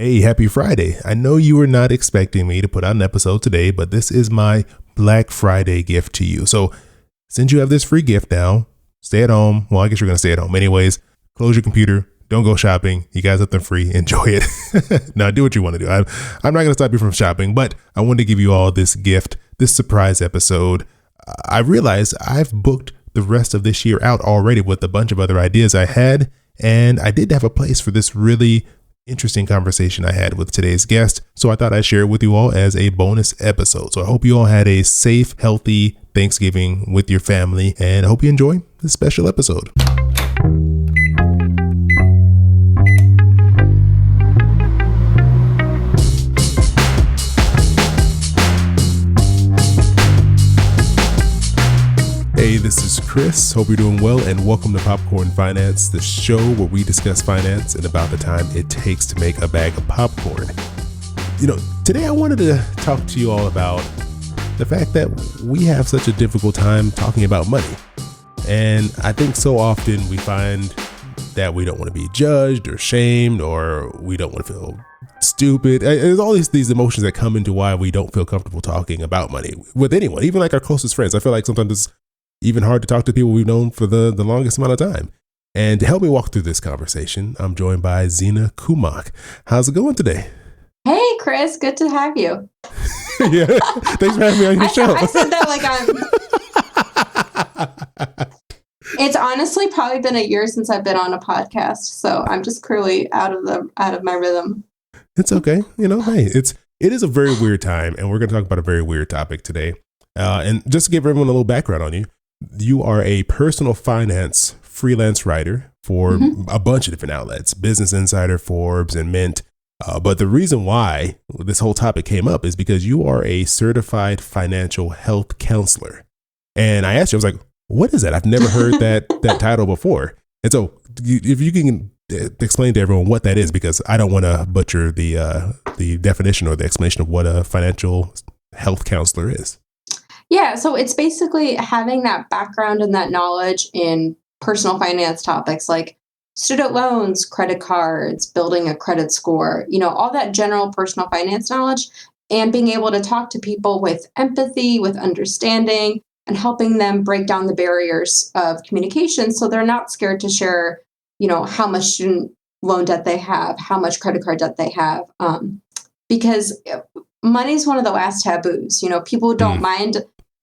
Hey, happy Friday. I know you were not expecting me to put out an episode today, but this is my Black Friday gift to you. So since you have this free gift now, stay at home. Well, I guess you're going to stay at home anyways. Close your computer. Don't go shopping. You guys have them free. Enjoy it. Now do what you want to do. I'm not going to stop you from shopping, but I wanted to give you all this gift, this surprise episode. I realized I've booked the rest of this year out already with a bunch of other ideas I had, and I did have a place for this really interesting conversation I had with today's guest. So I thought I'd share it with you all as a bonus episode. So I hope you all had a safe, healthy Thanksgiving with your family, and I hope you enjoy this special episode. Hey, this is Chris. Hope you're doing well, and welcome to Popcorn Finance, the show where we discuss finance and about the time it takes to make a bag of popcorn. Today I wanted to talk to you all about the fact that we have such a difficult time talking about money. And I think so often we find that we don't want to be judged or shamed, or we don't want to feel stupid. There's all these emotions that come into why we don't feel comfortable talking about money with anyone, even like our closest friends. I feel like sometimes it's even hard to talk to people we've known for the longest amount of time. And to help me walk through this conversation, I'm joined by Zena Kumak. How's it going today? Hey, Chris. Good to have you. Yeah, thanks for having me on your show. I said that like It's honestly probably been a year since I've been on a podcast, so I'm just clearly out of my rhythm. It's okay. Hey, it is a very weird time, and we're going to talk about a very weird topic today. And just to give everyone a little background on you, you are a personal finance freelance writer for a bunch of different outlets, Business Insider, Forbes, and Mint. But the reason why this whole topic came up is because you are a certified financial health counselor. And I asked you, I was like, what is that? I've never heard that title before. And so if you can explain to everyone what that is, because I don't want to butcher the definition or the explanation of what a financial health counselor is. Yeah, so it's basically having that background and that knowledge in personal finance topics like student loans, credit cards, building a credit score, all that general personal finance knowledge, and being able to talk to people with empathy, with understanding, and helping them break down the barriers of communication so they're not scared to share, how much student loan debt they have, how much credit card debt they have, because money is one of the last taboos. People don't mind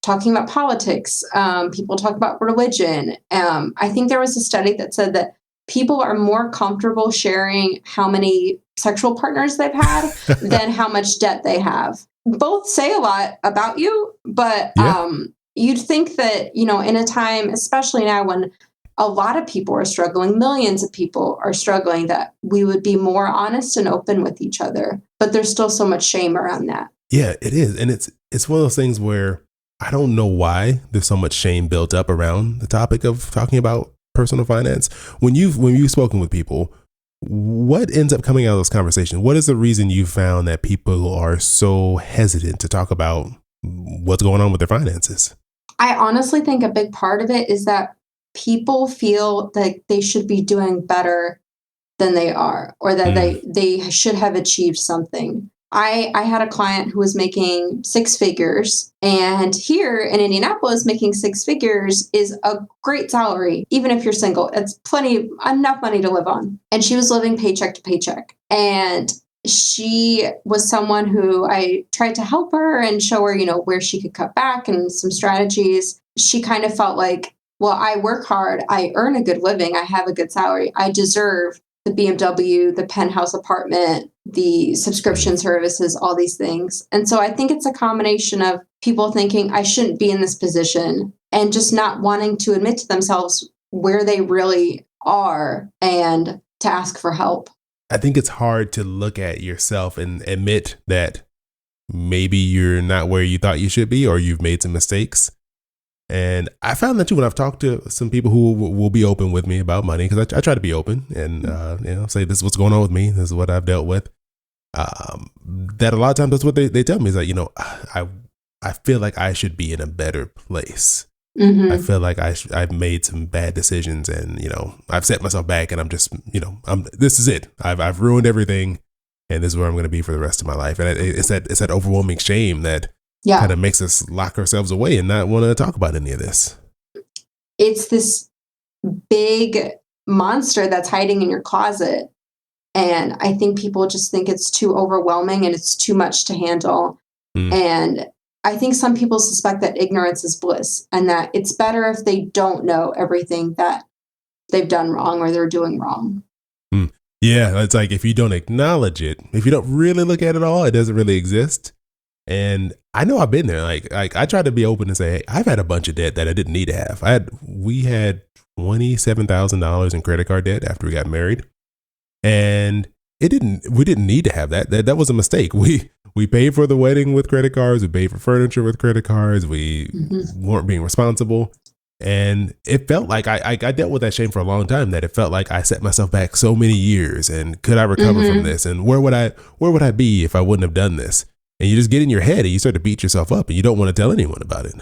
talking about politics. People talk about religion. I think there was a study that said that people are more comfortable sharing how many sexual partners they've had than how much debt they have. Both say a lot about you, but you'd think that, in a time, especially now when a lot of people are struggling, millions of people are struggling, that we would be more honest and open with each other. But there's still so much shame around that. Yeah, it is. And it's one of those things where I don't know why there's so much shame built up around the topic of talking about personal finance. When you've spoken with people, what ends up coming out of those conversations? What is the reason you found that people are so hesitant to talk about what's going on with their finances? I honestly think a big part of it is that people feel that they should be doing better than they are, or that they should have achieved something. I had a client who was making six figures, and here in Indianapolis, making six figures is a great salary. Even if you're single, it's enough money to live on. And she was living paycheck to paycheck. And she was someone who I tried to help her and show her, where she could cut back and some strategies. She kind of felt like, well, I work hard. I earn a good living. I have a good salary. I deserve the BMW, the penthouse apartment, the subscription services, all these things. And so I think it's a combination of people thinking I shouldn't be in this position and just not wanting to admit to themselves where they really are and to ask for help. I think it's hard to look at yourself and admit that maybe you're not where you thought you should be, or you've made some mistakes. And I found that too when I've talked to some people who will be open with me about money, because I try to be open and say this is what's going on with me, this is what I've dealt with. That a lot of times that's what they tell me is that I feel like I should be in a better place. Mm-hmm. I feel like I've made some bad decisions, and I've set myself back, and I'm just this is it. I've ruined everything. and this is where I'm going to be for the rest of my life. And it's that overwhelming shame that kind of makes us lock ourselves away and not want to talk about any of this. It's this big monster that's hiding in your closet. And I think people just think it's too overwhelming and it's too much to handle. And I think some people suspect that ignorance is bliss and that it's better if they don't know everything that they've done wrong or they're doing wrong. Yeah, it's like if you don't acknowledge it, if you don't really look at it all, it doesn't really exist. And I know I've been there. Like I tried to be open and say, hey, I've had a bunch of debt that I didn't need to have. We had $27,000 in credit card debt after we got married. And we didn't need to have that. That was a mistake. We paid for the wedding with credit cards. We paid for furniture with credit cards. We weren't being responsible. And it felt like I dealt with that shame for a long time, that it felt like I set myself back so many years, and could I recover from this? And where would I be if I wouldn't have done this? And you just get in your head and you start to beat yourself up and you don't want to tell anyone about it.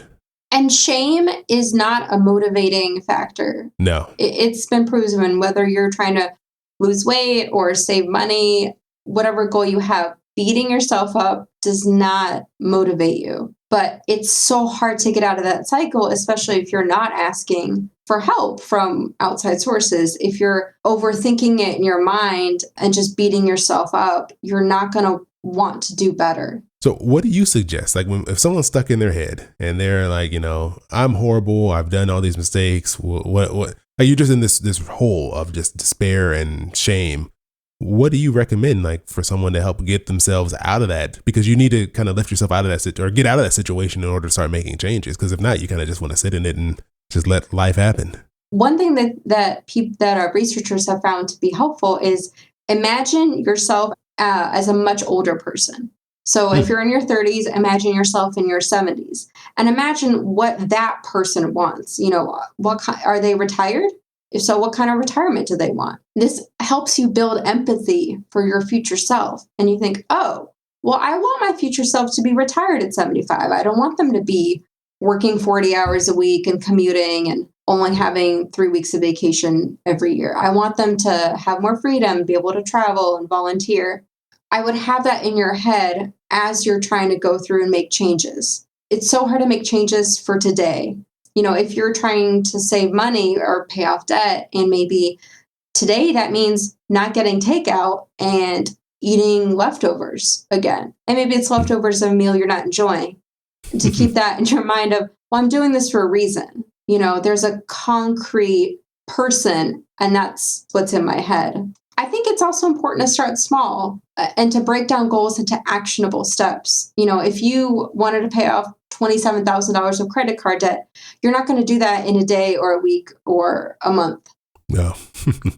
And shame is not a motivating factor. No. It's been proven, whether you're trying to lose weight or save money, whatever goal you have, beating yourself up does not motivate you. But it's so hard to get out of that cycle, especially if you're not asking for help from outside sources. If you're overthinking it in your mind and just beating yourself up, you're not going to want to do better. So what do you suggest? Like if someone's stuck in their head and they're like, I'm horrible, I've done all these mistakes. What like you're just in this hole of just despair and shame. What do you recommend, like, for someone to help get themselves out of that? Because you need to kind of lift yourself out of that or get out of that situation in order to start making changes. Because if not, you kind of just want to sit in it and just let life happen. One thing that our researchers have found to be helpful is imagine yourself as a much older person. So if you're in your 30s, imagine yourself in your 70s, and imagine what that person wants. Are they retired? If so, what kind of retirement do they want? This helps you build empathy for your future self. And you think, oh, well, I want my future self to be retired at 75. I don't want them to be working 40 hours a week and commuting and only having 3 weeks of vacation every year. I want them to have more freedom, be able to travel and volunteer. I would have that in your head as you're trying to go through and make changes. It's so hard to make changes for today. If you're trying to save money or pay off debt, and maybe today that means not getting takeout and eating leftovers again. And maybe it's leftovers of a meal you're not enjoying. And to keep that in your mind of, well, I'm doing this for a reason. There's a concrete person, and that's what's in my head. I think it's also important to start small and to break down goals into actionable steps. If you wanted to pay off $27,000 of credit card debt, you're not going to do that in a day or a week or a month. No.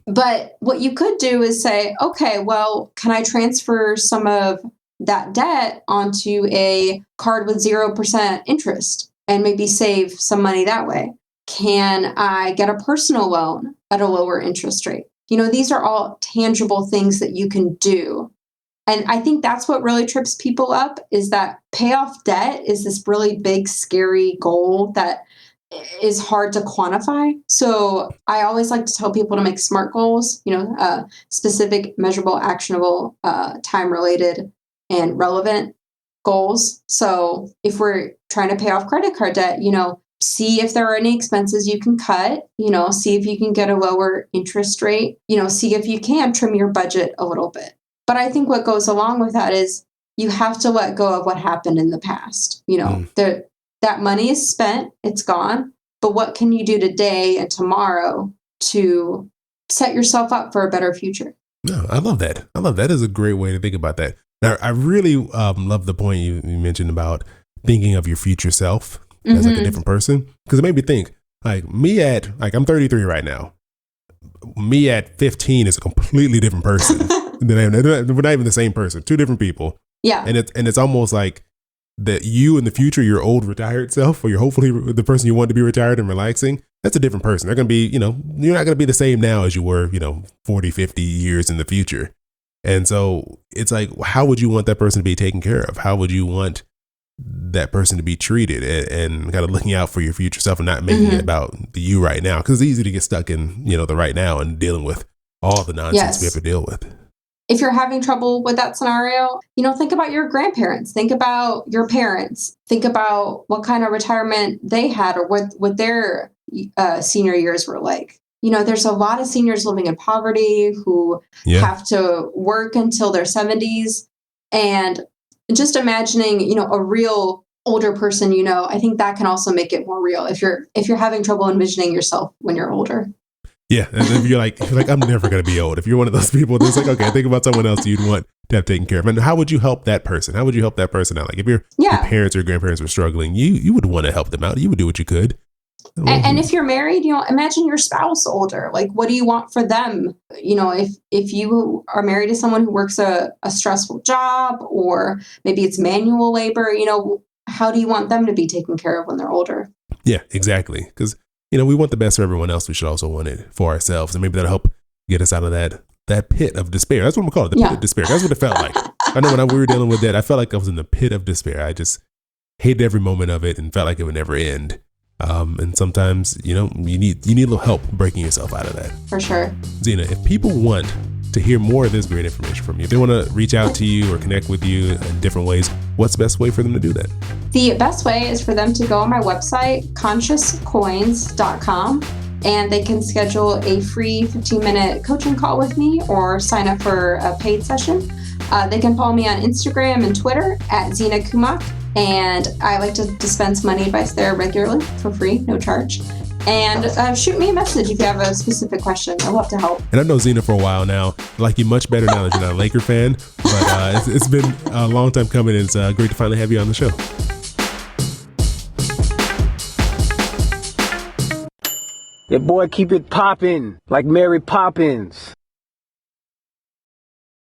But what you could do is say, okay, well, can I transfer some of that debt onto a card with 0% interest and maybe save some money that way? Can I get a personal loan at a lower interest rate? These are all tangible things that you can do. And I think that's what really trips people up, is that pay off debt is this really big, scary goal that is hard to quantify. So I always like to tell people to make SMART goals, specific, measurable, actionable, time-related, and relevant goals. So if we're trying to pay off credit card debt, see if there are any expenses you can cut, see if you can get a lower interest rate, see if you can trim your budget a little bit. But I think what goes along with that is you have to let go of what happened in the past. That money is spent, it's gone. But what can you do today and tomorrow to set yourself up for a better future? No, I love that. That is a great way to think about that. Now, I really love the point you mentioned about thinking of your future self as like a different person, because it made me think, like, I'm 33 right now. Me at 15 is a completely different person. We're not even the same person, two different people. Yeah. And it's almost like that you in the future, your old retired self, or you're hopefully the person you want to be retired and relaxing, that's a different person. They're going to be, you're not going to be the same now as you were, 40, 50 years in the future. And so it's like, how would you want that person to be taken care of? How would you want that person to be treated, and kind of looking out for your future self and not making it about the you right now? Because it's easy to get stuck in, the right now and dealing with all the nonsense we have to deal with. if you're having trouble with that scenario, think about your grandparents, think about your parents, think about what kind of retirement they had or what their senior years were like. There's a lot of seniors living in poverty who have to work until their 70s. And just imagining, a real older person, I think that can also make it more real if you're having trouble envisioning yourself when you're older. Yeah. And if you're like, I'm never going to be old. If you're one of those people that's like, okay, think about someone else you'd want to have taken care of. And how would you help that person? How would you help that person out? Like if your parents or grandparents were struggling, you would want to help them out. You would do what you could. And if you're married, imagine your spouse older. Like, what do you want for them? If you are married to someone who works a stressful job, or maybe it's manual labor, how do you want them to be taken care of when they're older? Yeah, exactly. Because, we want the best for everyone else. We should also want it for ourselves. And maybe that'll help get us out of that pit of despair. That's what I'm going to call it, the pit of despair. That's what it felt like. I know when we were dealing with that, I felt like I was in the pit of despair. I just hated every moment of it and felt like it would never end. And sometimes, you need a little help breaking yourself out of that. For sure. Zena, if people want to hear more of this great information from you, if they want to reach out to you or connect with you in different ways, what's the best way for them to do that? The best way is for them to go on my website, consciouscoins.com, and they can schedule a free 15-minute coaching call with me or sign up for a paid session. They can follow me on Instagram and Twitter at Zena Kumach. And I like to dispense money advice there regularly for free, no charge. And shoot me a message if you have a specific question. I'd love to help. And I've known Zena for a while now. I like you much better now that you're not a Laker fan. But it's been a long time coming, and it's great to finally have you on the show. Your boy keep it poppin' like Mary Poppins.